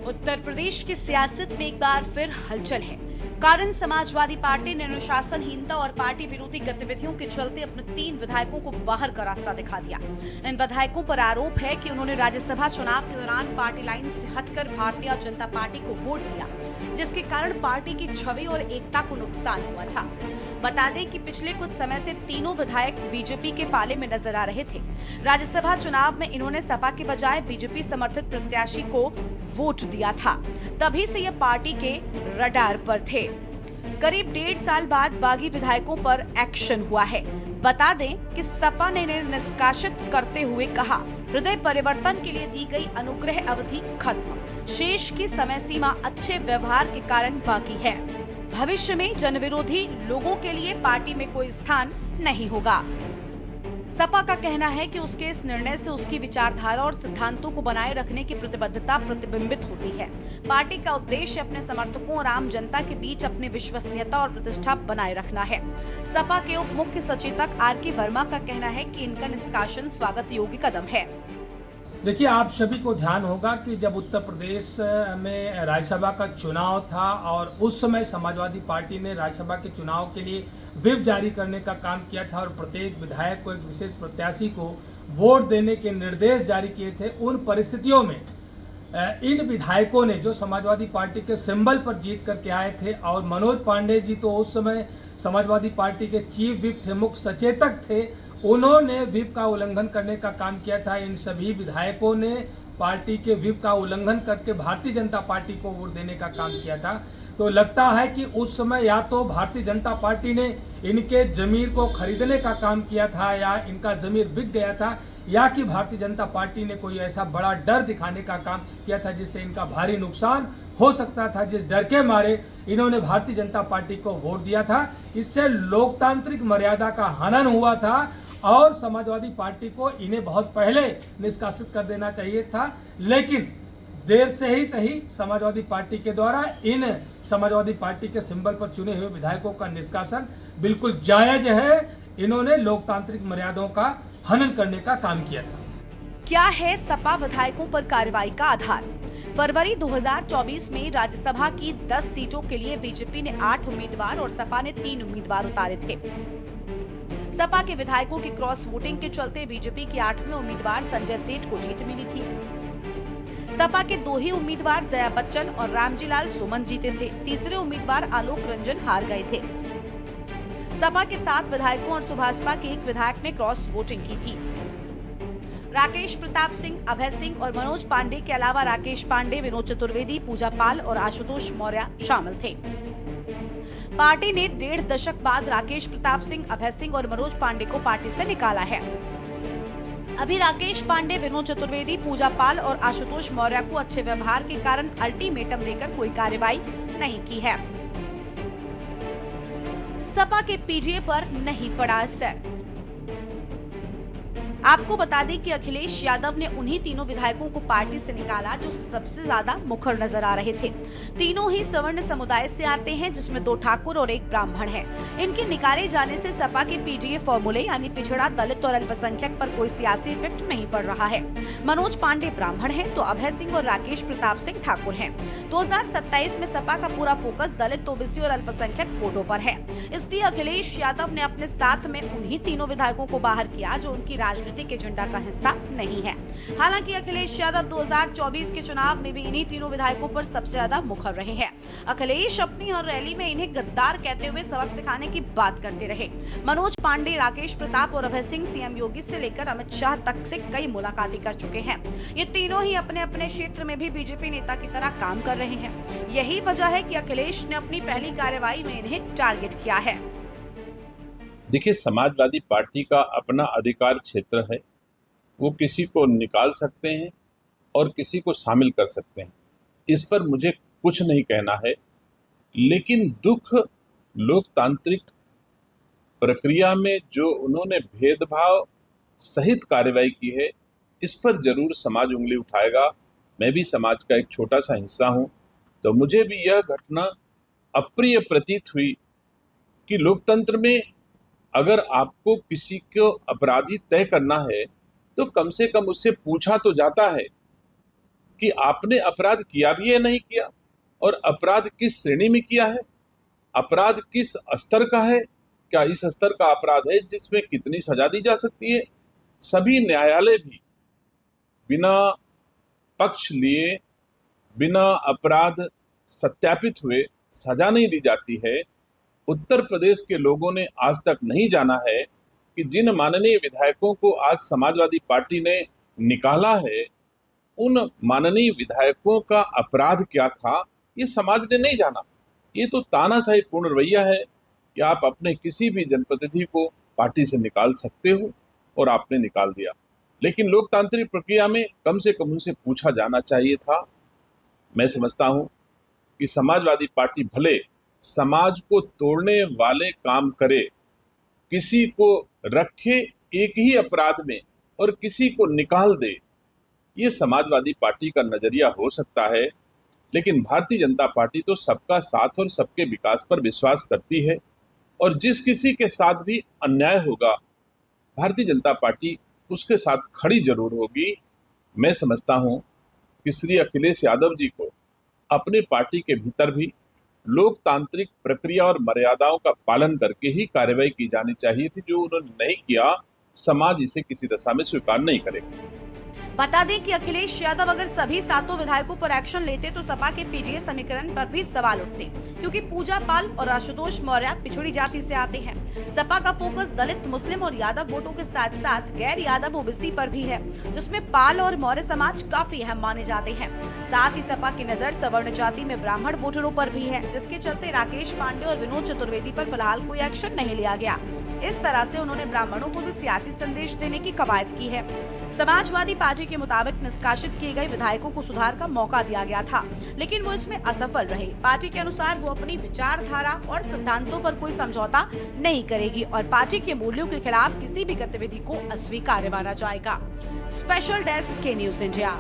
उत्तर प्रदेश की सियासत में एक बार फिर हलचल है। कारण समाजवादी पार्टी ने अनुशासनहीनता और पार्टी विरोधी गतिविधियों के चलते अपने 3 विधायकों को बाहर का रास्ता दिखा दिया। इन विधायकों पर आरोप है कि उन्होंने राज्यसभा चुनाव के दौरान पार्टी लाइन से हटकर भारतीय जनता पार्टी को वोट दिया, जिसके कारण पार्टी की छवि और एकता को नुकसान हुआ था। बता दें कि पिछले कुछ समय से तीनों विधायक बीजेपी के पाले में नजर आ रहे थे। राज्यसभा चुनाव में इन्होंने सपा के बजाय बीजेपी समर्थित प्रत्याशी को वोट दिया था, तभी से ये पार्टी के रडार पर थे। करीब 1.5 साल बाद बागी विधायकों पर एक्शन हुआ है। बता दें कि सपा ने इन्हें निष्कासित करते हुए कहा, हृदय परिवर्तन के लिए दी गई अनुग्रह अवधि खत्म, शेष की समय सीमा अच्छे व्यवहार के कारण बाकी है। भविष्य में जनविरोधी लोगों के लिए पार्टी में कोई स्थान नहीं होगा। सपा का कहना है कि उसके इस निर्णय से उसकी विचारधारा और सिद्धांतों को बनाए रखने की प्रतिबद्धता प्रतिबिंबित होती है। पार्टी का उद्देश्य अपने समर्थकों और आम जनता के बीच अपनी विश्वसनीयता और प्रतिष्ठा बनाए रखना है। सपा के उप मुख्य सचेतक आर.के. वर्मा का कहना है कि इनका निष्कासन स्वागत योग्य कदम है। देखिए, आप सभी को ध्यान होगा कि जब उत्तर प्रदेश में राज्यसभा का चुनाव था और उस समय समाजवादी पार्टी ने राज्यसभा के चुनाव के लिए व्हिप जारी करने का काम किया था और प्रत्येक विधायक को एक विशेष प्रत्याशी को वोट देने के निर्देश जारी किए थे। उन परिस्थितियों में इन विधायकों ने जो समाजवादी पार्टी के सिंबल पर जीत करके आए थे, और मनोज पांडे जी तो उस समय समाजवादी पार्टी के चीफ व्हिप थे, मुख्य सचेतक थे, उन्होंने व्हिप का उल्लंघन करने का काम किया था। इन सभी विधायकों ने पार्टी के व्हिप का उल्लंघन करके भारतीय जनता पार्टी को वोट देने का काम किया था। तो लगता है कि उस समय या तो भारतीय जनता पार्टी ने इनके जमीर को खरीदने का काम किया था, या इनका जमीर बिक गया था, या कि भारतीय जनता पार्टी ने कोई ऐसा बड़ा डर दिखाने का काम किया था जिससे इनका भारी नुकसान हो सकता था, जिस डर के मारे इन्होंने भारतीय जनता पार्टी को वोट दिया था। इससे लोकतांत्रिक मर्यादा का हनन हुआ था और समाजवादी पार्टी को इन्हें बहुत पहले निष्कासित कर देना चाहिए था। लेकिन देर से ही सही समाजवादी पार्टी के द्वारा इन समाजवादी पार्टी के सिंबल पर चुने हुए विधायकों का निष्कासन बिल्कुल जायज है। इन्होंने लोकतांत्रिक मर्यादाओं का हनन करने का काम किया था। क्या है सपा विधायकों पर कार्रवाई का आधार? फरवरी 2024 में राज्यसभा की 10 सीटों के लिए बीजेपी ने 8 उम्मीदवार और सपा ने 3 उम्मीदवार उतारे थे। सपा के विधायकों की क्रॉस वोटिंग के चलते बीजेपी के 8वें उम्मीदवार संजय सेठ को जीत मिली थी। सपा के 2 ही उम्मीदवार जया बच्चन और रामजीलाल सुमन जीते थे। तीसरे उम्मीदवार आलोक रंजन हार गए थे। सपा के 7 विधायकों और सुभाषपा के 1 विधायक ने क्रॉस वोटिंग की थी। राकेश प्रताप सिंह, अभय सिंह और मनोज पांडे के अलावा राकेश पांडे, विनोद चतुर्वेदी, पूजा पाल और आशुतोष मौर्य शामिल थे। पार्टी ने 1.5 दशक बाद राकेश प्रताप सिंह, अभय सिंह और मनोज पांडे को पार्टी से निकाला है। अभी राकेश पांडे, विनोद चतुर्वेदी, पूजा पाल और आशुतोष मौर्य को अच्छे व्यवहार के कारण अल्टीमेटम देकर कोई कार्रवाई नहीं की है। सपा के पीजीए पर नहीं पड़ा असर। आपको बता दें कि अखिलेश यादव ने उन्हीं तीनों विधायकों को पार्टी से निकाला जो सबसे ज्यादा मुखर नजर आ रहे थे। तीनों ही सवर्ण समुदाय से आते हैं, जिसमें 2 ठाकुर और 1 ब्राह्मण हैं। इनके निकाले जाने से सपा के पीजीए फॉर्मूले यानी पिछड़ा, दलित और अल्पसंख्यक पर कोई सियासी इफेक्ट नहीं पड़ रहा है। मनोज पांडे ब्राह्मण हैं तो अभय सिंह और राकेश प्रताप सिंह ठाकुर हैं। 2027 में सपा का पूरा फोकस दलित, ओबीसी और अल्पसंख्यक वोटों पर है। इसलिए अखिलेश यादव ने अपने साथ में उन्हीं तीनों विधायकों को बाहर किया जो उनकी राजनीतिक एजेंडा का हिस्सा नहीं है। हालांकि अखिलेश यादव 2024 के चुनाव में भी इन्हीं तीनों विधायकों पर सबसे ज्यादा मुखर रहे हैं। अखिलेश अपनी हर रैली में इन्हें गद्दार कहते हुए सबक सिखाने की बात करते रहे। मनोज पांडे, राकेश प्रताप और अभय सिंह सीएम योगी से लेकर अमित शाह तक से कई मुलाकातें कर चुके हैं। ये तीनों ही अपने अपने क्षेत्र में भी बीजेपी नेता की तरह काम कर रहे हैं। यही वजह है कि अखिलेश ने अपनी पहली कार्रवाई में इन्हें टारगेट किया है। देखिए, समाजवादी पार्टी का अपना अधिकार क्षेत्र है। वो किसी को निकाल सकते हैं और किसी को शामिल कर सकते हैं। इस पर मुझे कुछ नहीं कहना है, लेकिन दुख लोकतांत्रिक प्रक्रिया में जो उन्होंने भेदभाव सहित कार्रवाई की है, इस पर जरूर समाज उंगली उठाएगा। मैं भी समाज का एक छोटा सा हिस्सा हूँ, तो मुझे भी यह घटना अप्रिय प्रतीत हुई कि लोकतंत्र में अगर आपको किसी को अपराधी तय करना है तो कम से कम उससे पूछा तो जाता है कि आपने अपराध किया भी है नहीं किया, और अपराध किस श्रेणी में किया है, अपराध किस स्तर का है, क्या इस स्तर का अपराध है जिसमें कितनी सजा दी जा सकती है। सभी न्यायालय भी बिना पक्ष लिए, बिना अपराध सत्यापित हुए सजा नहीं दी जाती है। उत्तर प्रदेश के लोगों ने आज तक नहीं जाना है कि जिन माननीय विधायकों को आज समाजवादी पार्टी ने निकाला है, उन माननीय विधायकों का अपराध क्या था, ये समाज ने नहीं जाना। ये तो तानाशाही पूर्ण रवैया है कि आप अपने किसी भी जनप्रतिनिधि को पार्टी से निकाल सकते हो, और आपने निकाल दिया। लेकिन लोकतांत्रिक प्रक्रिया में कम से कम उनसे पूछा जाना चाहिए था। मैं समझता हूं कि समाजवादी पार्टी भले समाज को तोड़ने वाले काम करे, किसी को रखे एक ही अपराध में और किसी को निकाल दे, ये समाजवादी पार्टी का नजरिया हो सकता है। लेकिन भारतीय जनता पार्टी तो सबका साथ और सबके विकास पर विश्वास करती है, और जिस किसी के साथ भी अन्याय होगा, भारतीय जनता पार्टी उसके साथ खड़ी जरूर होगी। मैं समझता हूं कि श्री अखिलेश यादव जी को अपनी पार्टी के भीतर भी लोकतांत्रिक प्रक्रिया और मर्यादाओं का पालन करके ही कार्रवाई की जानी चाहिए थी। जो उन्होंने नहीं किया, समाज इसे किसी दशा में स्वीकार नहीं करेगा। बता दें कि अखिलेश यादव अगर सभी 7 विधायकों पर एक्शन लेते तो सपा के पीडीए समीकरण पर भी सवाल उठते, क्योंकि पूजा पाल और आशुतोष मौर्य पिछड़ी जाति से आते हैं। सपा का फोकस दलित, मुस्लिम और यादव वोटों के साथ साथ गैर यादव ओबीसी पर भी है, जिसमें पाल और मौर्य समाज काफी अहम माने जाते हैं। साथ ही सपा की नजर सवर्ण जाति में ब्राह्मण वोटरों पर भी है, जिसके चलते राकेश पांडे और विनोद चतुर्वेदी पर फिलहाल कोई एक्शन नहीं लिया गया। इस तरह से उन्होंने ब्राह्मणों को भी सियासी संदेश देने की कवायद की है। समाजवादी पार्टी के मुताबिक निष्कासित किए गए विधायकों को सुधार का मौका दिया गया था, लेकिन वो इसमें असफल रहे। पार्टी के अनुसार वो अपनी विचारधारा और सिद्धांतों पर कोई समझौता नहीं करेगी और पार्टी के मूल्यों के खिलाफ किसी भी गतिविधि को अस्वीकार्य माना जाएगा। स्पेशल डेस्क के न्यूज़ इंडिया।